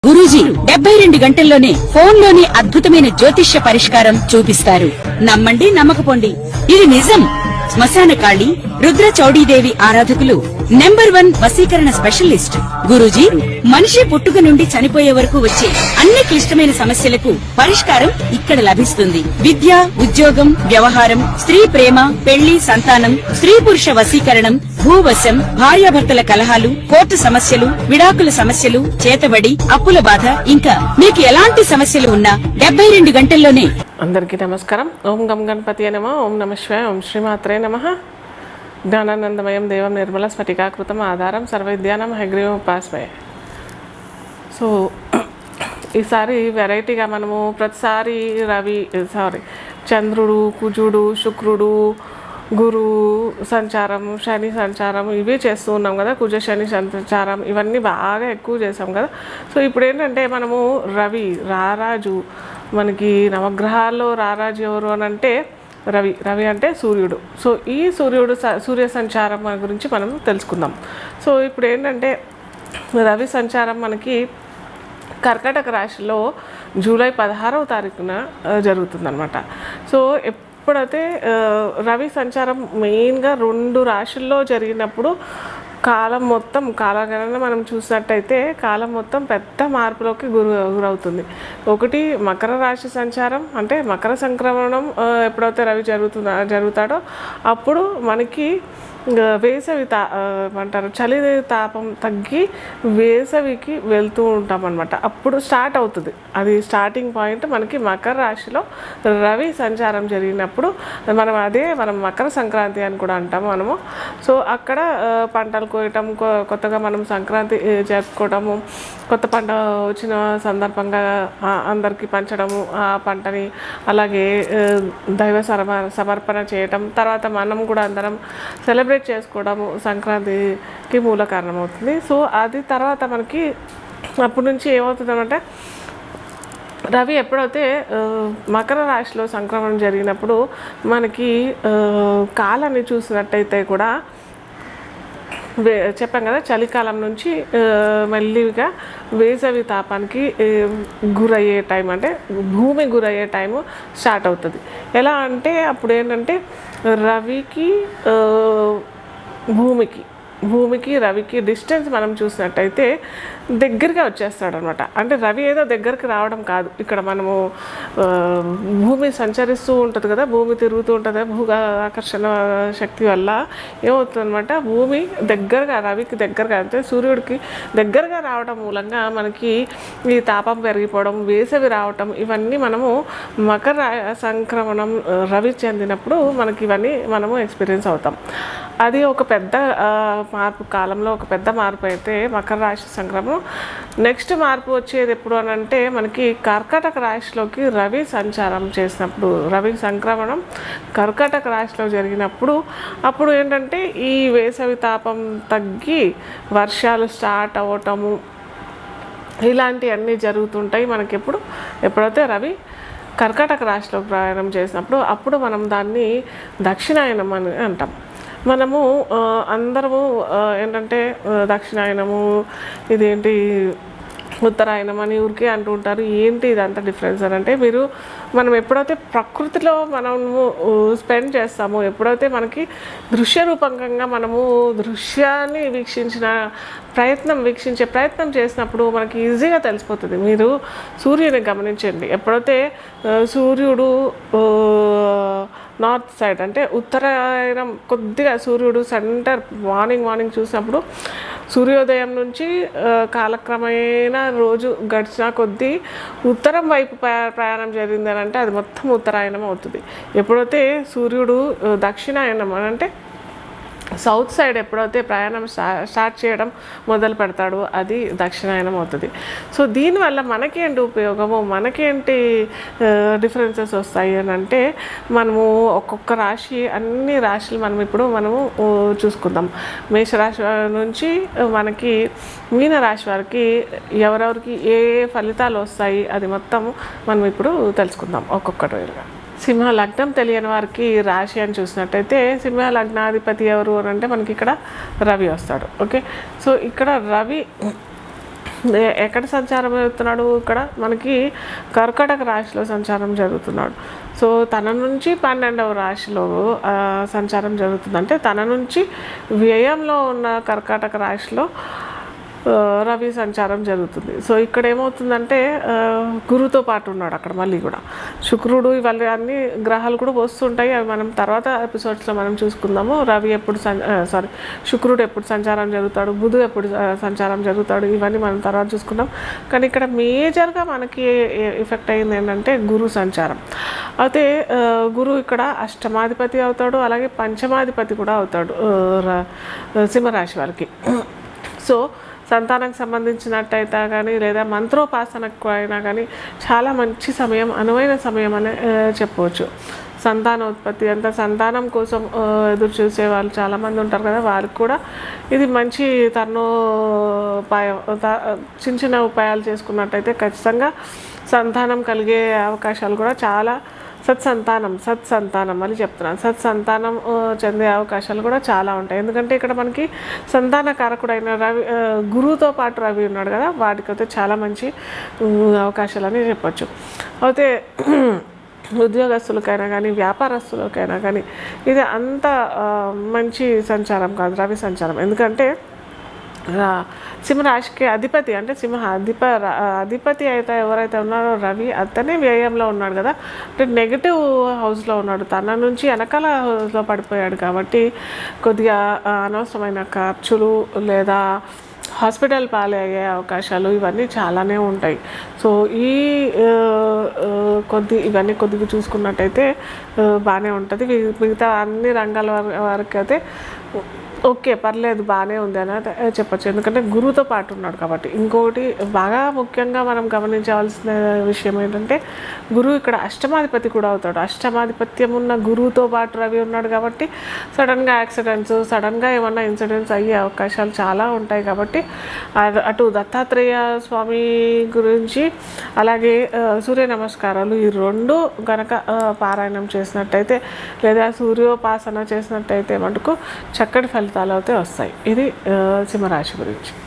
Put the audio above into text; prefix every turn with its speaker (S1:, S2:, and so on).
S1: గురూజీ 72 గంటల్లోనే ఫోన్లోని అద్భుతమైన జ్యోతిష్య పరిష్కారం చూపిస్తారు. నమ్మండి, నమ్మకపోండి, ఇది నిజం. శ్మశాన కాళి రుద్ర చౌడీదేవి ఆరాధకులు నంబర్ 1 వశీకరణ స్పెషలిస్ట్ గురూజీ. మనిషి పుట్టుక నుండి చనిపోయే వరకు వచ్చే అన్ని క్లిష్టమైన సమస్యలకు పరిష్కారం ఇక్కడ లభిస్తుంది. విద్య, ఉద్యోగం, వ్యవహారం, స్త్రీ ప్రేమ, పెళ్లి, సంతానం, స్త్రీ పురుష వశీకరణం, భూవశం, భార్యాభర్తల కలహాలు, కోర్టు సమస్యలు, విడాకుల సమస్యలు, చేతబడి, అప్పుల బాధ, ఇంకా మీకు ఎలాంటి సమస్యలు ఉన్నా 72 గంటల్లోనే.
S2: అందరికీ నమస్కారం. ఓం గం గణపతి నమః. ఓం నమః శివాయ. ఓం శ్రీమాత్రే నమః. జ్ఞానానందమయం దేవం నిర్మల స్ఫటికాకృతం ఆధారం సర్వవిద్యానం హయగ్రీవం ఉపాస్మయే. సో ఈసారి వెరైటీగా మనము ప్రతిసారి చంద్రుడు, కుజుడు, శుక్రుడు, గురు సంచారం, శని సంచారం ఇవే చేస్తూ ఉన్నాం కదా. కుజ శని సంచారం ఇవన్నీ బాగా ఎక్కువ చేసాం కదా. సో ఇప్పుడు ఏంటంటే మనము రవి రారాజు, మనకి నవగ్రహాల్లో రారాజు ఎవరు అని అంటే రవి అంటే సూర్యుడు. సో ఈ సూర్య సంచారం గురించి మనం తెలుసుకుందాం. సో ఇప్పుడు ఏంటంటే రవి సంచారం మనకి కర్కాటక రాశిలో జూలై 16వ తారీఖున జరుగుతుందన్నమాట. సో ఎప్పుడైతే రవి సంచారం మెయిన్గా 2 రాశుల్లో జరిగినప్పుడు కాలగణన మనం చూసినట్టయితే కాలం మొత్తం పెద్ద మార్పులోకి గురవుతుంది. ఒకటి మకర రాశి సంచారం, అంటే మకర సంక్రమణం ఎప్పుడైతే రవి జరుగుతాడో అప్పుడు మనకి వేసవి అంటారు చలి తాపం తగ్గి వేసవికి వెళ్తూ ఉంటాం అనమాట. అప్పుడు స్టార్ట్ అవుతుంది. అది స్టార్టింగ్ పాయింట్ మనకి మకర రాశిలో రవి సంచారం జరిగినప్పుడు మనం మకర సంక్రాంతి అని కూడా అంటాము మనము. సో అక్కడ పంటలు కోయటం, కొత్తగా మనం సంక్రాంతి జరుపుకోవటము, కొత్త పంట వచ్చిన సందర్భంగా అందరికీ పంచడము ఆ పంటని, అలాగే దైవ సమర్పణ చేయటం, తర్వాత మనం కూడా అందరం సెలబ్రేట్ చేసుకోవడము సంక్రాంతికి మూల కారణమవుతుంది. సో అది తర్వాత మనకి అప్పటి నుంచి ఏమవుతుందంటే రవి ఎప్పుడైతే మకర రాశిలో సంక్రమణం జరిగినప్పుడు మనకి కాలాన్ని చూసినట్టయితే కూడా చెప్పాం కదా, చలికాలం నుంచి మెల్లిగా వేసవి తాపానికి గురయ్యే టైం, అంటే భూమి గురయ్యే టైము స్టార్ట్ అవుతుంది. ఎలా అంటే అప్పుడు ఏంటంటే రవికి భూమికి రవికి డిస్టెన్స్ మనం చూసినట్టయితే దగ్గరగా వచ్చేస్తాడు అనమాట. అంటే రవి ఏదో దగ్గరికి రావడం కాదు, ఇక్కడ మనము భూమి సంచరిస్తూ ఉంటుంది కదా, భూమి తిరుగుతూ ఉంటుంది. ఆకర్షణ శక్తి వల్ల ఏమవుతుందన్నమాట, భూమి దగ్గరగా రవికి దగ్గరగా, అంటే సూర్యుడికి దగ్గరగా రావడం మూలంగా మనకి ఈ తాపం పెరిగిపోవడం, వేసవి రావటం, ఇవన్నీ మనము మకర సంక్రమణం రవి చెందినప్పుడు మనకి ఇవన్నీ మనము ఎక్స్పీరియన్స్ అవుతాం. అది ఒక పెద్ద మార్పు, కాలంలో ఒక పెద్ద మార్పు అయితే మకర రాశి సంక్రమణం. నెక్స్ట్ మార్పు వచ్చేది ఎప్పుడు అని అంటే మనకి కర్కాటక రాశిలోకి రవి సంచారం చేసినప్పుడు, రవి సంక్రమణం కర్కాటక రాశిలో జరిగినప్పుడు అప్పుడు ఏంటంటే ఈ వేసవి తాపం తగ్గి వర్షాలు స్టార్ట్ అవ్వటము ఇలాంటివన్నీ జరుగుతుంటాయి మనకి. ఎప్పుడైతే రవి కర్కాటక రాశిలో ప్రయాణం చేసినప్పుడు అప్పుడు మనం దాన్ని దక్షిణాయనం అని అంటాం. మనము అందరము ఏంటంటే దక్షిణాయనము, ఇదేంటి ఉత్తరాయణం అని ఊరికే అంటూ ఉంటారు. ఏంటి ఇదంతా డిఫరెన్స్ అని అంటే, మనం ఎప్పుడైతే ప్రకృతిలో మనము స్పెండ్ చేస్తామో, ఎప్పుడైతే మనకి దృశ్య రూపకంగా మనము దృశ్యాన్ని వీక్షించే ప్రయత్నం చేసినప్పుడు మనకి ఈజీగా తెలిసిపోతుంది. మీరు సూర్యుని గమనించండి. ఎప్పుడైతే సూర్యుడు నార్త్ సైడ్, అంటే ఉత్తరాయణం కొద్దిగా సూర్యుడు సెంటర్ మార్నింగ్ చూసినప్పుడు సూర్యోదయం నుంచి కాలక్రమేణా రోజు గడిచిన కొద్దీ ఉత్తరం వైపు ప్రయాణం జరిగిందని అంటే అది మొత్తం ఉత్తరాయణం అవుతుంది. ఎప్పుడైతే సూర్యుడు దక్షిణాయనం అని అంటే సౌత్ సైడ్ ఎప్పుడైతే ప్రయాణం స్టార్ట్ చేయడం మొదలు పెడతాడో అది దక్షిణాయనం అవుతుంది. సో దీనివల్ల మనకేంటి ఉపయోగము, మనకేంటి డిఫరెన్సెస్ వస్తాయి అని అంటే, మనము ఒక్కొక్క రాశి, అన్ని రాశులు మనము చూసుకుందాం. మేషరాశి నుంచి మనకి మీన రాశి వారికి ఎవరెవరికి ఏ ఫలితాలు వస్తాయి అది మొత్తం మనం ఇప్పుడు తెలుసుకుందాం ఒక్కొక్కటి వేరుగా. సింహ లగ్నం తెలియని వారికి రాశి అని చూసినట్టయితే సింహ లగ్నాధిపతి ఎవరు అని అంటే మనకి ఇక్కడ రవి వస్తాడు. ఓకే, సో ఇక్కడ రవి ఎక్కడ సంచారం జరుగుతున్నాడు? ఇక్కడ మనకి కర్కాటక రాశిలో సంచారం జరుగుతున్నాడు. సో తన నుంచి 12వ రాశిలో సంచారం జరుగుతుంది. అంటే తన నుంచి వ్యయంలో ఉన్న కర్కాటక రాశిలో రవి సంచారం జరుగుతుంది. సో ఇక్కడ ఏమవుతుందంటే గురుతో పాటు ఉన్నాడు అక్కడ. మళ్ళీ కూడా శుక్రుడు ఇవన్నీ అన్ని గ్రహాలు కూడా వస్తుంటాయి. అవి మనం తర్వాత ఎపిసోడ్స్లో మనం చూసుకుందాము. రవి ఎప్పుడు శుక్రుడు ఎప్పుడు సంచారం జరుగుతాడు, బుధు ఎప్పుడు సంచారం జరుగుతాడు, ఇవన్నీ మనం తర్వాత చూసుకుందాం. కానీ ఇక్కడ మేజర్గా మనకి ఎఫెక్ట్ అయింది ఏంటంటే గురు సంచారం. అయితే గురు ఇక్కడ అష్టమాధిపతి అవుతాడు, అలాగే పంచమాధిపతి కూడా అవుతాడు సింహరాశి వారికి. సో సంతానానికి సంబంధించినట్టయితే కానీ లేదా మంత్రోపాసనకు అయినా కానీ చాలా మంచి సమయం, అనువైన సమయం అని చెప్పవచ్చు. సంతానోత్పత్తి అంతా సంతానం కోసం ఎదురు చూసే వాళ్ళు చాలామంది ఉంటారు కదా, వారికి కూడా ఇది మంచి తరుణోపాయం. చిన్న చిన్న ఉపాయాలు చేసుకున్నట్టయితే ఖచ్చితంగా సంతానం కలిగే అవకాశాలు కూడా చాలా సత్సంతానం మళ్ళీ చెప్తున్నాను, సత్సంతానం చెందే అవకాశాలు కూడా చాలా ఉంటాయి. ఎందుకంటే ఇక్కడ మనకి సంతాన కారకుడైన రవి, గురువుతో పాటు రవి ఉన్నాడు కదా, వాటికైతే చాలా మంచి అవకాశాలని చెప్పచ్చు. అయితే ఉద్యోగస్తులకైనా కానీ వ్యాపారస్తులకైనా కానీ ఇది అంత మంచి సంచారం కాదు రవి సంచారం. ఎందుకంటే సింహరాశికి అధిపతి అంటే అధిపతి అయితే ఎవరైతే ఉన్నారో రవి, అతనే వ్యయంలో ఉన్నాడు కదా, అంటే నెగిటివ్ హౌస్లో ఉన్నాడు. తన నుంచి వెనకాల హౌస్లో పడిపోయాడు కాబట్టి కొద్దిగా అనవసరమైన ఖర్చులు లేదా హాస్పిటల్ పాలయ్యే అవకాశాలు ఇవన్నీ చాలానే ఉంటాయి. సో ఇవన్నీ కొద్దిగా చూసుకున్నట్టయితే బాగానే ఉంటుంది. మిగతా అన్ని రంగాల వారికి అయితే ఓకే పర్లేదు బాగానే ఉంది అని చెప్పచ్చు. ఎందుకంటే గురువుతో పాటు ఉన్నాడు కాబట్టి. ఇంకొకటి బాగా ముఖ్యంగా మనం గమనించవలసిన విషయం ఏంటంటే గురువు ఇక్కడ అష్టమాధిపతి కూడా అవుతాడు. అష్టమాధిపత్యం ఉన్న గురువుతో పాటు రవి ఉన్నాడు కాబట్టి సడన్గా యాక్సిడెంట్స్, సడన్గా ఏమన్నా ఇన్సిడెంట్స్ అయ్యే అవకాశాలు చాలా ఉంటాయి. కాబట్టి అటు దత్తాత్రేయ స్వామి గురించి అలాగే సూర్య నమస్కారాలు ఈ రెండు కనుక పారాయణం చేసినట్టయితే లేదా సూర్యోపాసన చేసినట్టయితే మటుకు చక్కటి ఫలితాలు అయితే వస్తాయి. ఇది సింహరాశి గురించి.